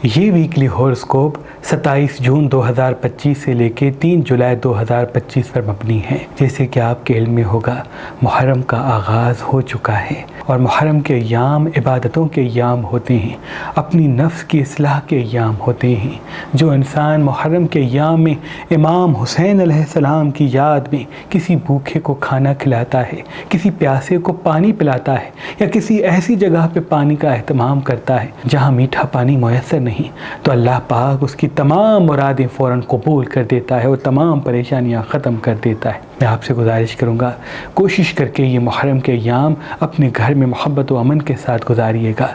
یہ ویکلی ہوراسکوپ 27 جون 2025 سے لے کے 3 جولائی 2025 پر مبنی ہے۔ جیسے کہ آپ کے علم میں ہوگا، محرم کا آغاز ہو چکا ہے اور محرم کے ایام عبادتوں کے ایام ہوتے ہیں، اپنی نفس کی اصلاح کے ایام ہوتے ہیں۔ جو انسان محرم کے ایام میں امام حسین علیہ السلام کی یاد میں کسی بھوکے کو کھانا کھلاتا ہے، کسی پیاسے کو پانی پلاتا ہے، یا کسی ایسی جگہ پہ پانی کا اہتمام کرتا ہے جہاں میٹھا پانی میسر نہیں، تو اللہ پاک اس کی تمام مرادیں فوراً قبول کر دیتا ہے اور تمام پریشانیاں ختم کر دیتا ہے۔ میں آپ سے گزارش کروں گا، کوشش کر کے یہ محرم کے ایام اپنے گھر میں محبت و امن کے ساتھ گزاریے گا،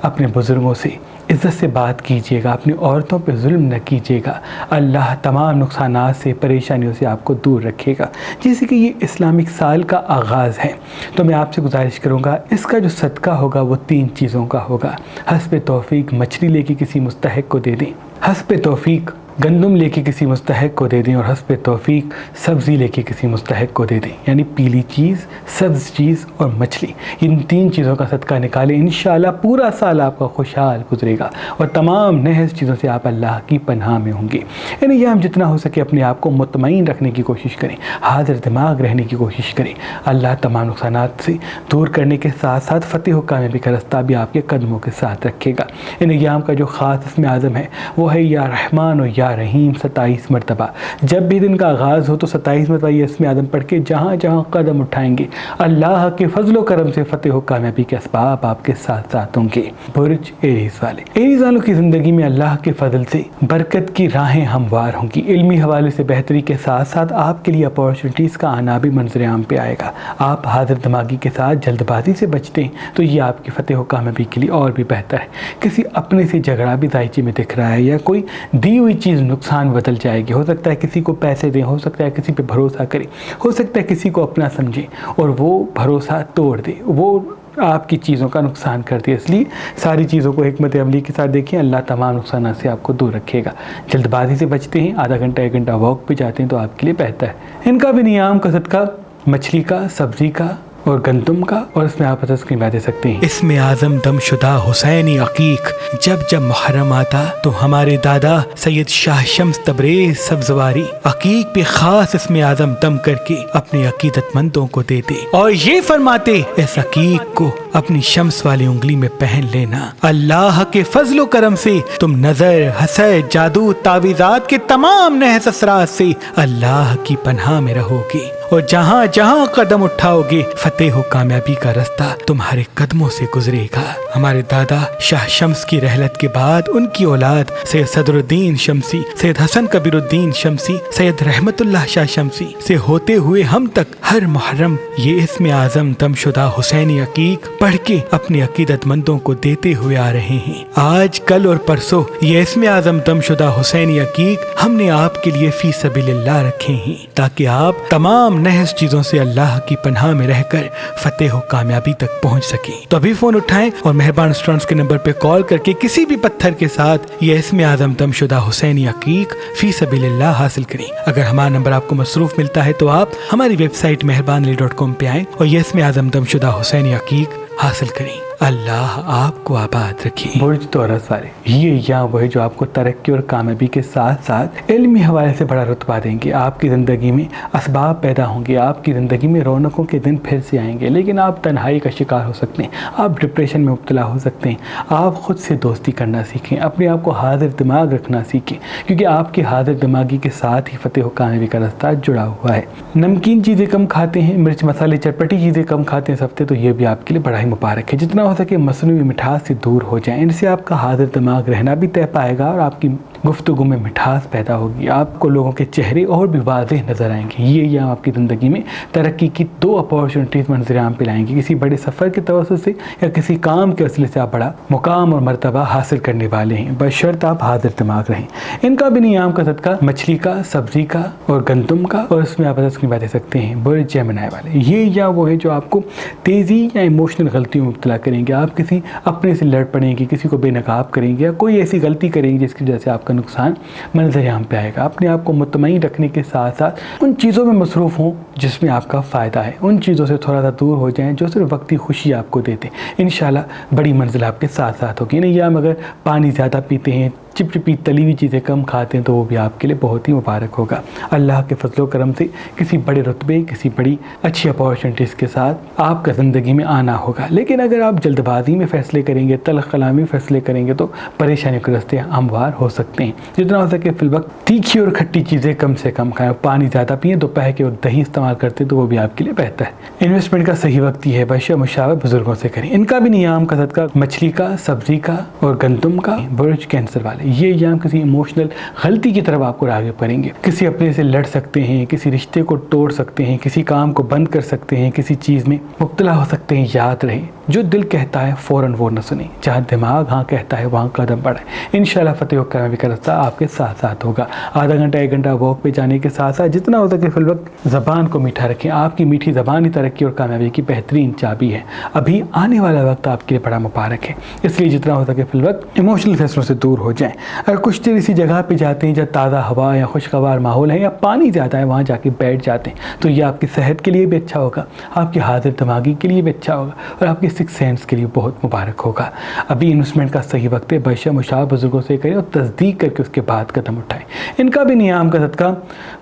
اپنے بزرگوں سے عزت سے بات کیجیے گا، اپنی عورتوں پہ ظلم نہ کیجیے گا۔ اللہ تمام نقصانات سے، پریشانیوں سے آپ کو دور رکھے گا۔ جیسے کہ یہ اسلامک سال کا آغاز ہے، تو میں آپ سے گزارش کروں گا، اس کا جو صدقہ ہوگا وہ 3 چیزوں کا ہوگا۔ حسب توفیق مچھلی لے کے کسی مستحق کو دے دیں، حسب توفیق گندم لے کے کسی مستحق کو دے دیں، اور حسب توفیق سبزی لے کے کسی مستحق کو دے دیں، یعنی پیلی چیز، سبز چیز اور مچھلی، ان 3 چیزوں کا صدقہ نکالیں۔ انشاءاللہ پورا سال آپ کا خوشحال گزرے گا اور تمام نحس چیزوں سے آپ اللہ کی پناہ میں ہوں گے۔ یعنی یہ ہم جتنا ہو سکے اپنے آپ کو مطمئن رکھنے کی کوشش کریں، حاضر دماغ رہنے کی کوشش کریں۔ اللہ تمام نقصانات سے دور کرنے کے ساتھ ساتھ فتح و کامیابی کا رستہ بھی آپ کے قدموں کے ساتھ رکھے گا۔ ان ایام کا جو خاص اسم اعظم ہے وہ ہے یا رحمان و یا رحیم، 27 مرتبہ۔ جب بھی دن کا آغاز ہو تو 27 مرتبہ یہ اسم اعظم پڑھ کے جہاں جہاں قدم اٹھائیں گے، اللہ کے فضل و کرم سے فتح و کامیابی کے اسباب آپ کے ساتھ ساتھ ہوں گے۔ برج ایریز والے، ایریز والوں کی زندگی میں اللہ کے فضل سے برکت کی راہیں ہموار ہوں گی۔ علمی حوالے سے بہتری کے ساتھ ساتھ آپ کے لیے اپارچونیٹیز کا آنا بھی منظر عام پہ آئے گا۔ آپ حاضر دماغی کے ساتھ جلد بازی سے بچتے ہیں تو یہ آپ کی فتح و کامیابی کے لیے اور بھی بہتر ہے۔ کسی اپنے سے جھگڑا بھی دائچے میں دکھ رہا ہے، یا کوئی دی ہوئی چیز نقصان بدل جائے گی، ہو سکتا ہے کسی کو پیسے دیں، ہو سکتا ہے کسی پہ بھروسہ کریں، ہو سکتا ہے کسی کو اپنا سمجھیں اور وہ بھروسہ توڑ دے، وہ آپ کی چیزوں کا نقصان کر دے۔ اس لیے ساری چیزوں کو حکمت عملی کے ساتھ دیکھیں، اللہ تمام نقصانات سے آپ کو دور رکھے گا۔ جلد بازی سے بچتے ہیں، آدھا گھنٹہ 1 گھنٹہ واک پہ جاتے ہیں تو آپ کے لیے بہتر ہے۔ ان کا بھی نیام کا صدقہ مچھلی کا، سبزی کا اور گندم کا، اور اس میں آپ اسکرین میں دے سکتے ہیں۔ اسم اعظم دم شدہ حسینی عقیق، جب جب محرم آتا تو ہمارے دادا سید شاہ شمس تبریز سبزواری عقیق پہ خاص اسم اعظم دم کر کے اپنے عقیدت مندوں کو دیتے اور یہ فرماتے، اس عقیق کو اپنی شمس والی انگلی میں پہن لینا، اللہ کے فضل و کرم سے تم نظر، حسد، جادو، تعویذات کے تمام نحس اثرات سے اللہ کی پناہ میں رہو گے، اور جہاں جہاں قدم اٹھاؤ گے فتح و کامیابی کا رستہ تمہارے قدموں سے گزرے گا۔ ہمارے دادا شاہ شمس کی رحلت کے بعد ان کی اولاد سید صدر الدین شمسی، سید حسن کبیر الدین شمسی، سید رحمت اللہ شاہ شمسی سے ہوتے ہوئے ہم تک ہر محرم یہ اسم اعظم دم شدہ حسینی عقیق پڑھ کے اپنے عقیدت مندوں کو دیتے ہوئے آ رہے ہیں۔ آج، کل اور پرسوں یہ اسم اعظم دم شدہ حسینی عقیق ہم نے آپ کے لیے فی سبیل اللہ رکھے ہیں، تاکہ آپ تمام نحس چیزوں سے اللہ کی پناہ میں رہ کر فتح و کامیابی تک پہنچ سکیں۔ تو ابھی فون اٹھائیں اور مہربان اسٹوڈنٹس کے نمبر پہ کال کر کے کسی بھی پتھر کے ساتھ یہ اسم اعظم دم شدہ حسینی عقیق فی سبیل اللہ حاصل کریں۔ اگر ہمارا نمبر آپ کو مصروف ملتا ہے تو آپ ہماری ویب سائٹ mehrabanali.com پہ آئیں اور یہ اسم اعظم دم شدہ حسینی عقیق حاصل کریں۔ اللہ آپ کو آباد رکھے۔ برج توراس والے، یہ ایام وہ ہے جو آپ کو ترقی اور کامیابی کے ساتھ ساتھ علمی حوالے سے بڑا رتبہ دیں گے۔ آپ کی زندگی میں اسباب پیدا ہوں گے، آپ کی زندگی میں رونقوں کے دن پھر سے آئیں گے، لیکن آپ تنہائی کا شکار ہو سکتے ہیں، آپ ڈپریشن میں مبتلا ہو سکتے ہیں۔ آپ خود سے دوستی کرنا سیکھیں، اپنے آپ کو حاضر دماغ رکھنا سیکھیں، کیونکہ آپ کی حاضر دماغی کے ساتھ ہی فتح و کامیابی کا رستہ جڑا ہوا ہے۔ نمکین چیزیں کم کھاتے ہیں، مرچ مسالے چٹپٹی چیزیں کم کھاتے ہیں اس ہفتے، تو یہ بھی آپ کے لیے بڑا ہی مبارک ہے۔ جتنا ہو سکے مصنوعی مٹھاس سے دور ہو جائیں، ان سے آپ کا حاضر دماغ رہنا بھی طے پائے گا اور آپ کی گفتگو میں مٹھاس پیدا ہوگی، آپ کو لوگوں کے چہرے اور بھی واضح نظر آئیں گے۔ یہ ایام آپ کی زندگی میں ترقی کی 2 اپارچونیٹیز منظر عام پہ لائیں گے، کسی بڑے سفر کے توسط سے یا کسی کام کے وسیلے سے آپ بڑا مقام اور مرتبہ حاصل کرنے والے ہیں، بشرط آپ حاضر دماغ رہیں۔ ان کا بھی ایام کا صدقہ مچھلی کا، سبزی کا اور گندم کا، اور اس میں آپ اسکرین پہ دے سکتے ہیں۔ برج جیمنائی والے، یہ ایام وہ ہے جو آپ کو تیزی یا ایموشنل غلطیوں میں مبتلا کریں گے۔ آپ کسی اپنے سے لڑ پڑیں گے، کسی کو بے نقاب کریں گے یا کوئی ایسی غلطی کریں گے جس کی وجہ سے آپ کا کا نقصان منظر عام پہ آئے گا۔ اپنے آپ کو مطمئن رکھنے کے ساتھ ساتھ ان چیزوں میں مصروف ہوں جس میں آپ کا فائدہ ہے، ان چیزوں سے تھوڑا سا دور ہو جائیں جو صرف وقتی خوشی آپ کو دیتے ہیں۔ انشاءاللہ بڑی منزل آپ کے ساتھ ساتھ ہوگی۔ نہیں، ہم اگر پانی زیادہ پیتے ہیں، چپچپی تلی ہوئی چیزیں کم کھاتے ہیں، تو وہ بھی آپ کے لیے بہت ہی مبارک ہوگا۔ اللہ کے فضل و کرم سے کسی بڑے رتبے، کسی بڑی اچھی اپارچونیٹیز کے ساتھ آپ کا زندگی میں آنا ہوگا۔ لیکن اگر آپ جلد بازی میں فیصلے کریں گے، تلخ کلامی فیصلے کریں گے، تو پریشانیوں کے راستے ہموار ہو سکتے ہیں۔ جتنا ہو سکے فی الوقت تیکھی اور کھٹی چیزیں کم سے کم کھائیں، پانی زیادہ پئیں، دوپہر کے وقت دہی استعمال کرتے تو وہ بھی آپ کے لیے بہتر ہے۔ انویسٹمنٹ کا صحیح وقت یہ ہے، بشر مشاورت بزرگوں سے کریں۔ ان کا بھی نیام کا صدقہ مچھلی کا، سبزی کا اور گندم کا۔ برج کینسر والے، یہ ایام کسی ایموشنل غلطی کی طرف آپ کو راغب کریں گے۔ کسی اپنے سے لڑ سکتے ہیں، کسی رشتے کو توڑ سکتے ہیں، کسی کام کو بند کر سکتے ہیں، کسی چیز میں مبتلا ہو سکتے ہیں۔ یاد رہے، جو دل کہتا ہے فوراً وہ نہ سنیں، جہاں دماغ ہاں کہتا ہے وہاں قدم بڑھائیں۔ انشاءاللہ فتح و کامیابی کا راستہ آپ کے ساتھ ساتھ ہوگا۔ آدھا گھنٹہ 1 گھنٹہ واک پہ جانے کے ساتھ ساتھ جتنا ہو سکے فی الوقت زبان کو میٹھا رکھیں۔ آپ کی میٹھی زبان ہی ترقی اور کامیابی کی بہترین چابی ہے۔ ابھی آنے والا وقت آپ کے لیے بڑا مبارک ہے، اس لیے جتنا ہو سکے فی الوقت ایموشنل فیصلوں سے دور ہو جائیں۔ اگر کچھ دیر اسی جگہ پہ جاتے ہیں جہاں تازہ ہوا یا خوشگوار ماحول ہے یا پانی زیادہ ہے، وہاں جا کے بیٹھ جاتے ہیں، تو یہ آپ کی صحت کے لیے بھی اچھا ہوگا، آپ کی حاضر دماغی کے لیے بھی اچھا ہوگا اور آپ کے سکس سینس کے لیے بہت مبارک ہوگا۔ ابھی انویسٹمنٹ کا صحیح وقت ہے، بشر مشاورت بزرگوں سے کریں اور تصدیق کر کے اس کے بعد قدم اٹھائیں۔ ان کا بھی نیام کا صدقہ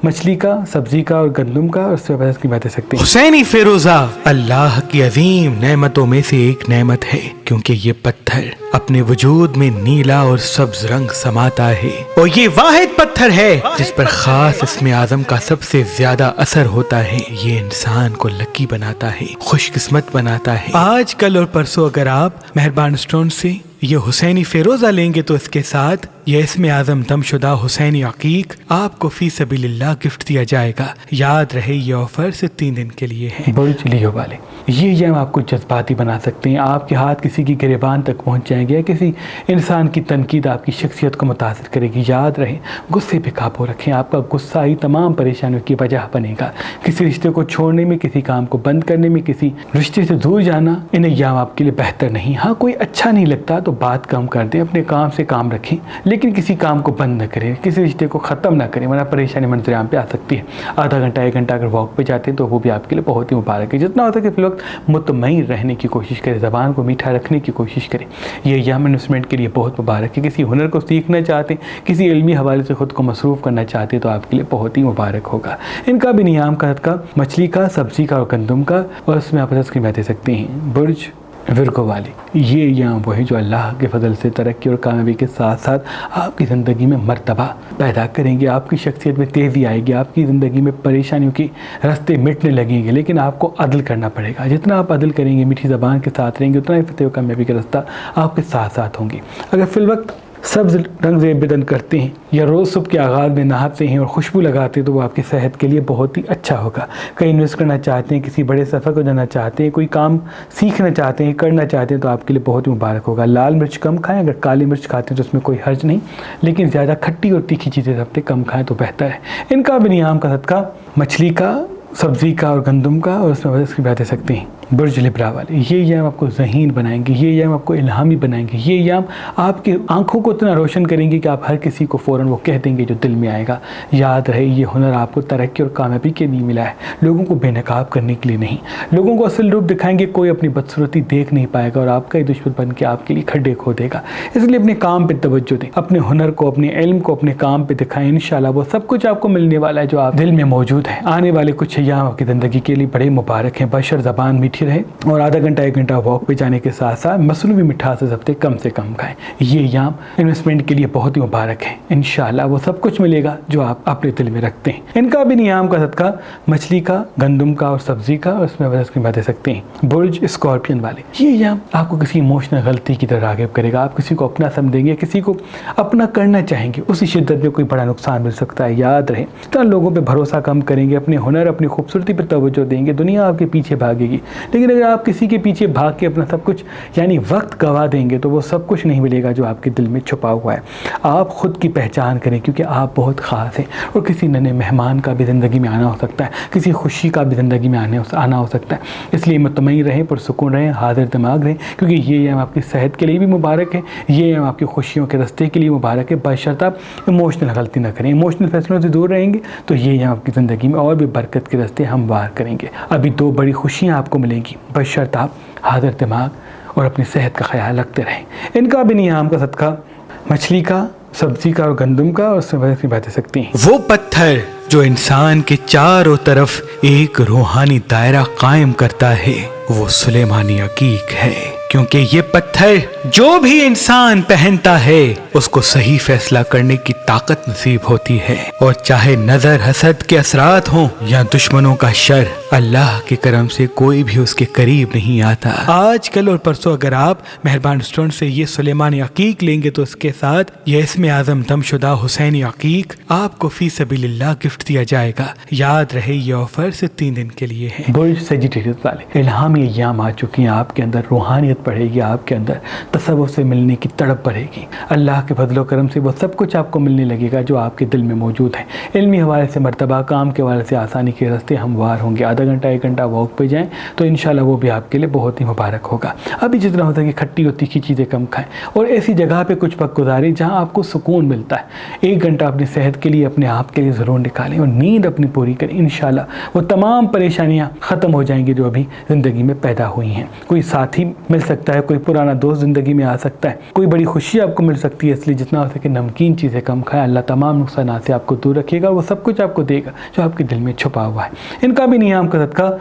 مچھلی کا، سبزی کا اور گندم کا، اور اس سے وجہ کی بات دے سکتے ہیں۔ حسینی فیروزہ اللہ کی عظیم نعمتوں میں سے ایک نعمت ہے، کیونکہ یہ پتھر اپنے وجود میں نیلا اور سبز رنگ سماتا ہے، اور یہ واحد پتھر ہے جس پر خاص اسم اعظم کا سب سے زیادہ اثر ہوتا ہے۔ یہ انسان کو لکی بناتا ہے، خوش قسمت بناتا ہے۔ آج کل اور پرسوں اگر آپ مہربان اسٹون سے یہ حسینی فیروزہ لیں گے تو اس کے ساتھ یہ اسم اعظم دم شدہ حسینی عقیق آپ کو فی سبیل اللہ گفٹ دیا جائے گا۔ یاد رہے یہ آفر صرف 3 دن کے لیے ہے۔ برج لیو والے، یہ ایام آپ کو جذباتی بنا سکتے ہیں۔ آپ کے ہاتھ کسی کی گریبان تک پہنچ جائیں گے، کسی انسان کی تنقید آپ کی شخصیت کو متاثر کرے گی۔ یاد رہے، غصے پہ قابو رکھیں، آپ کا غصہ ہی تمام پریشانیوں کی وجہ بنے گا۔ کسی رشتے کو چھوڑنے میں، کسی کام کو بند کرنے میں، کسی رشتے سے دور جانا ان ایام آپ کے لیے بہتر نہیں۔ ہاں، کوئی اچھا نہیں لگتا تو بات کم کر دیں، اپنے کام سے کام رکھیں، لیکن کسی کام کو بند نہ کریں، کسی رشتے کو ختم نہ کریں، ورنہ پریشانی منظر عام پہ آ سکتی ہے۔ آدھا گھنٹہ 1 گھنٹہ اگر واک پہ جاتے ہیں تو وہ بھی آپ کے لیے بہت ہی مبارک ہے۔ جتنا ہوتا ہے کہ فی الوقت مطمئن رہنے کی کوشش کریں، زبان کو میٹھا رکھنے کی کوشش کریں۔ یہ ایام انویسٹمنٹ کے لیے بہت مبارک ہے۔ کسی ہنر کو سیکھنا چاہتے ہیں، کسی علمی حوالے سے خود کو مصروف کرنا چاہتے ہیں تو آپ کے لیے بہت ہی مبارک ہوگا۔ ان کا بھی نیام کا صدقہ مچھلی کا، سبزی کا اور گندم کا، اور اس میں آپ اسکرین دے سکتے ہیں۔ برج ورگو والے، یہ ایام وہ ہے جو اللہ کے فضل سے ترقی اور کامیابی کے ساتھ ساتھ آپ کی زندگی میں مرتبہ پیدا کریں گے، آپ کی شخصیت میں تیزی آئے گی، آپ کی زندگی میں پریشانیوں کے راستے مٹنے لگیں گے، لیکن آپ کو عدل کرنا پڑے گا۔ جتنا آپ عدل کریں گے، میٹھی زبان کے ساتھ رہیں گے، اتنا ہی فتح و کامیابی کا راستہ آپ کے ساتھ ساتھ ہوں گے۔ اگر فی الوقت سبز رنگ زیب بدن کرتے ہیں یا روز صبح کے آغاز میں نہاتے ہیں اور خوشبو لگاتے ہیں تو وہ آپ کی صحت کے لیے بہت ہی اچھا ہوگا۔ کہیں انویسٹ کرنا چاہتے ہیں، کسی بڑے سفر کو جانا چاہتے ہیں، کوئی کام سیکھنا چاہتے ہیں، کرنا چاہتے ہیں تو آپ کے لیے بہت ہی مبارک ہوگا۔ لال مرچ کم کھائیں، اگر کالی مرچ کھاتے ہیں تو اس میں کوئی حرج نہیں، لیکن زیادہ کھٹی اور تیکھی چیزیں ہفتے کم کھائیں تو بہتر ہے۔ ان کا بھی نیام کا صدقہ مچھلی کا، سبزی کا اور گندم کا، اور اس میں اس کی بات دے سکتے ہیں۔ برج لبرا والے، یہ ایام آپ کو ذہین بنائیں گے، یہ ایام آپ کو الہامی بنائیں گے، یہ ایام آپ کی آنکھوں کو اتنا روشن کریں گے کہ آپ ہر کسی کو فوراً وہ کہہ دیں گے جو دل میں آئے گا۔ یاد رہے، یہ ہنر آپ کو ترقی اور کامیابی کے لیے ملا ہے، لوگوں کو بے نقاب کرنے کے لیے نہیں۔ لوگوں کو اصل روپ دکھائیں گے، کوئی اپنی بدصورتی دیکھ نہیں پائے گا اور آپ کا ہی دشمن بن کے آپ کے لیے کھڈے کھودے گا۔ اس لیے اپنے کام پہ توجہ دیں، اپنے ہنر کو، اپنے علم کو اپنے کام پہ دکھائیں۔ انشاءاللہ وہ سب کچھ آپ کو ملنے والا ہے جو آپ دل میں موجود ہے۔ آنے والے کچھ ایام آپ کی زندگی کے لیے بڑے مبارک ہیں، بشر زبان میٹھی رہے اور آدھا گھنٹہ 1 گھنٹہ واک پہ جانے کے ساتھ ساتھ مصنوعی مٹھاس سے کم کھائیں۔ یہ ایام انویسٹمنٹ کے لیے بہت ہی مبارک ہے، انشاءاللہ وہ سب کچھ ملے گا جو آپ اپنے دل میں رکھتے ہیں۔ ان کا بھی نیام کا صدقہ مچھلی کا، گندم کا اور سبزی کا، اور اس میں اس کی بات دے سکتے ہیں۔ برج اسکارپین والے، یہ ایام آپ کو کسی ایموشنل غلطی کی طرح راغب کرے گا، آپ کسی کو اپنا سمجھیں گے، کسی کو اپنا کرنا چاہیں گے، اسی شدت میں کوئی بڑا نقصان مل سکتا ہے۔ یاد رہے، تو لوگوں پہ بھروسہ کم کریں گے، اپنے ہنر، اپنی خوبصورتی پر توجہ دیں گے، دنیا آپ کے پیچھے بھاگے گی، لیکن اگر آپ کسی کے پیچھے بھاگ کے اپنا سب کچھ یعنی وقت گوا دیں گے تو وہ سب کچھ نہیں ملے گا جو آپ کے دل میں چھپا ہوا ہے۔ آپ خود کی پہچان کریں کیونکہ آپ بہت خاص ہیں، اور کسی نئے مہمان کا بھی زندگی میں آنا ہو سکتا ہے، کسی خوشی کا بھی زندگی میں آنا ہو سکتا ہے۔ اس لیے مطمئن رہیں، پرسکون رہیں، حاضر دماغ رہیں، کیونکہ یہ ایام آپ کی صحت کے لیے بھی مبارک ہے، یہ ایام آپ کی خوشیوں کے راستے کے لیے مبارک ہے، بشرط آپ ایموشنل غلطی نہ کریں۔ ایموشنل فیصلوں سے دور رہیں گے تو یہ ایام آپ کی زندگی میں اور بھی برکت کے راستے ہموار کریں گے۔ ابھی 2 بڑی خوشیاں آپ کو ملیں گی، بشرط آپ حاضر دماغ اور اپنی صحت کا خیال رکھتے رہیں۔ ان کا بھی نیام کا صدقہ مچھلی کا، سبزی کا اور گندم کا، اور اس سے بہت سی باتیں سکتی ہیں۔ وہ پتھر جو انسان کے چاروں طرف ایک روحانی دائرہ قائم کرتا ہے وہ سلیمانی عقیق ہے، کیونکہ یہ پتھر جو بھی انسان پہنتا ہے اس کو صحیح فیصلہ کرنے کی طاقت نصیب ہوتی ہے، اور چاہے نظر حسد کے اثرات ہوں یا دشمنوں کا شر، اللہ کے کرم سے کوئی بھی اس کے قریب نہیں آتا۔ آج کل اور پرسوں اگر آپ مہربان ریسٹورنٹ سے یہ سلیمانی عقیق لیں گے تو اس کے ساتھ یہ اسم اعظم دم شدہ حسینی عقیق آپ کو فی سبیل اللہ گفٹ دیا جائے گا۔ یاد رہے یہ آفر صرف 3 دن کے لیے ہے۔ برج سیجیٹیریس والے الہامی ایام آ چکی ہیں، آپ کے اندر روحانیت بڑھے گی، آپ کے اندر تصوف سے ملنے کی تڑپ بڑھے گی، اللہ کے فضل و کرم سے وہ سب کچھ آپ کو ملنے لگے گا جو آپ کے دل میں موجود ہے۔ علمی حوالے سے مرتبہ، کام کے حوالے سے آسانی کے راستے ہموار ہوں گے۔ آدھا گھنٹہ 1 گھنٹہ واک پہ جائیں تو انشاءاللہ وہ بھی آپ کے لیے بہت ہی مبارک ہوگا۔ ابھی جتنا ہوتا ہے کہ کھٹی اور تیکھی چیزیں کم کھائیں، اور ایسی جگہ پہ کچھ وقت گزاریں جہاں آپ کو سکون ملتا ہے۔ 1 گھنٹہ اپنی صحت کے لیے، اپنے آپ کے لیے ضرور نکالیں، اور نیند اپنی پوری کریں۔ انشاءاللہ وہ تمام پریشانیاں ختم ہو جائیں گی جو ابھی زندگی میں پیدا ہوئی ہیں۔ کوئی ساتھی مل سکتا ہے، کوئی پرانا دوست زندگی میں آ سکتا ہے، کوئی بڑی خوشی آپ کو مل سکتی ہے، اس لیے جتنا ہو سکے نمکین چیزیں کم کھائیں۔ اللہ تمام نقصانات سے آپ کو دور رکھے گا، وہ سب کچھ آپ کو دے گا جو آپ کے دل میں چھپا ہوا ہے۔ ان کا بھی نیام کا صدقہ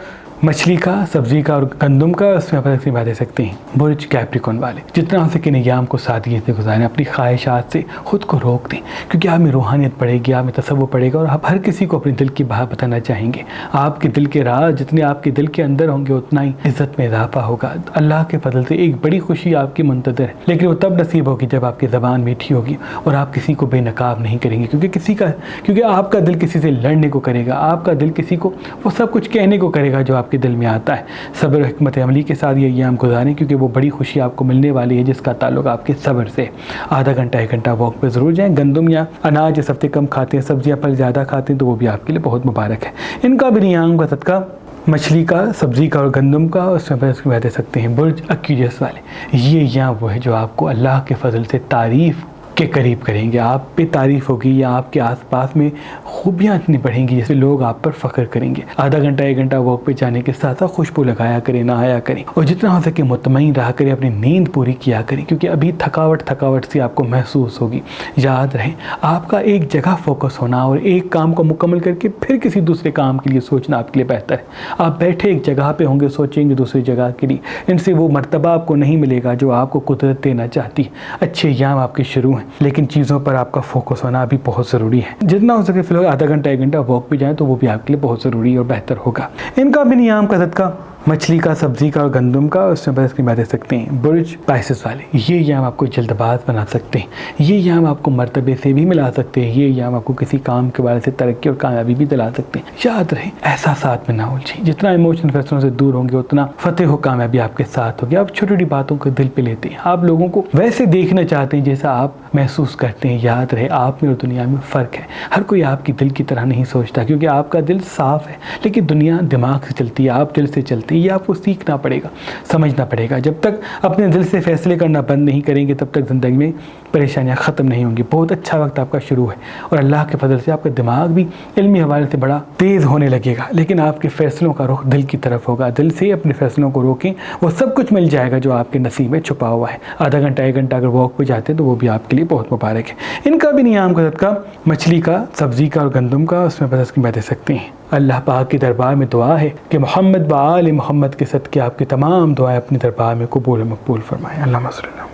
مچھلی کا، سبزی کا اور گندم کا، اس میں اپنی باتیں سکتے ہیں۔ برج کیپریکن والے جتنا ہو سکے نیام کو سادگی سے گزاریں، اپنی خواہشات سے خود کو روک دیں، کیونکہ آپ میں روحانیت بڑھے گی، آپ میں تصور پڑے گا، اور آپ ہر کسی کو اپنے دل کی بات بتانا چاہیں گے۔ آپ کے دل کے راز جتنے آپ کے دل کے اندر ہوں گے اتنا ہی عزت میں اضافہ ہوگا۔ اللہ کے فضل سے ایک بڑی خوشی آپ کی منتظر ہے، لیکن وہ تب نصیب ہوگی جب آپ کی زبان میٹھی ہوگی اور آپ کسی کو بے نقاب نہیں کریں گے، کیونکہ آپ کا دل کسی سے لڑنے کو کرے گا، آپ کا دل کسی کو وہ سب کچھ کہنے کو کرے گا جو آپ کے دل میں آتا ہے۔ صبر و حکمت عملی کے ساتھ یہ ایام گزاریں، کیونکہ وہ بڑی خوشی آپ کو ملنے والی ہے جس کا تعلق آپ کے صبر سے۔ آدھا گھنٹہ 1 گھنٹہ واک پہ ضرور جائیں۔ گندم یا اناج اس ہفتے کم کھاتے ہیں، سبزیاں پھل زیادہ کھاتے ہیں تو وہ بھی آپ کے لیے بہت مبارک ہے۔ ان کا بھی نیام کا صدقہ مچھلی کا، سبزی کا اور گندم کا، اس میں اس میں دے سکتے ہیں۔ برج ایکویریس والے یہ ایام وہ ہے جو آپ کو اللہ کے فضل سے تعریف کے قریب کریں گے، آپ پہ تعریف ہوگی، یا آپ کے آس پاس میں خوبیاں اتنی بڑھیں گی جیسے لوگ آپ پر فخر کریں گے۔ آدھا گھنٹہ 1 گھنٹہ واک پہ جانے کے ساتھ ساتھ خوشبو لگایا کریں، نہایا کریں، اور جتنا ہو سکے مطمئن رہا کریں، اپنی نیند پوری کیا کریں، کیونکہ ابھی تھکاوٹ سی آپ کو محسوس ہوگی۔ یاد رہے آپ کا ایک جگہ فوکس ہونا اور ایک کام کو مکمل کر کے پھر کسی دوسرے کام کے لیے سوچنا آپ کے لیے بہتر ہے۔ آپ بیٹھے ایک جگہ پہ ہوں گے، سوچیں گے دوسری جگہ کے لیے، ان سے وہ مرتبہ آپ کو نہیں ملے گا جو آپ کو قدرت دینا چاہتی ہے۔ اچھے ایام آپ کے شروع ہیں، لیکن چیزوں پر آپ کا فوکس ہونا ابھی بہت ضروری ہے۔ جتنا ہو سکے فی الحال آدھا گھنٹہ 1 گھنٹہ واک پہ جائیں تو وہ بھی آپ کے لیے بہت ضروری اور بہتر ہوگا۔ ان کا بھی نیام کا صدقہ مچھلی کا، سبزی کا اور گندم کا، اس میں بس کی باتیں سکتے ہیں۔ برج پائسس والے یہ ایام آپ کو جلد باز بنا سکتے ہیں، یہ ایام آپ کو مرتبے سے بھی ملا سکتے ہیں، یہ ایام آپ کو کسی کام کے بارے سے ترقی اور کامیابی بھی دلا سکتے ہیں۔ یاد رہے احساسات میں نہ الجھیں، جتنا ایموشنل فیصلوں سے دور ہوں گے اتنا فتح و کامیابی آپ کے ساتھ ہوگی۔ آپ چھوٹی چھوٹی باتوں کو دل پہ لیتے ہیں، آپ لوگوں کو ویسے دیکھنا چاہتے ہیں جیسا آپ محسوس کرتے ہیں۔ یاد رہے آپ میں اور دنیا میں فرق ہے، ہر کوئی آپ کی دل کی طرح نہیں سوچتا، کیونکہ آپ کا دل صاف ہے، لیکن دنیا دماغ سے چلتی ہے، آپ دل سے چلتے ہیں۔ یہ آپ کو سیکھنا پڑے گا، سمجھنا پڑے گا۔ جب تک اپنے دل سے فیصلے کرنا بند نہیں کریں گے تب تک زندگی میں پریشانیاں ختم نہیں ہوں گی۔ بہت اچھا وقت آپ کا شروع ہے، اور اللہ کے فضل سے آپ کا دماغ بھی علمی حوالے سے بڑا تیز ہونے لگے گا، لیکن آپ کے فیصلوں کا رخ دل کی طرف ہوگا۔ دل سے اپنے فیصلوں کو روکیں، وہ سب کچھ مل جائے گا جو آپ کے نصیب میں چھپا ہوا ہے۔ آدھا گھنٹہ 1 گھنٹہ اگر واک پہ جاتے ہیں تو وہ بھی آپ کے لیے بہت مبارک ہے۔ ان کا بھی نیام کا صدقہ مچھلی کا، سبزی کا اور گندم کا، اس میں بس کی باتیں سکتے ہیں۔ اللہ پاک کے دربار میں دعا ہے کہ محمد و آل محمد کے صدقے آپ کی تمام دعائیں اپنے دربار میں قبول و مقبول فرمائیں۔ اللہم صلی اللہ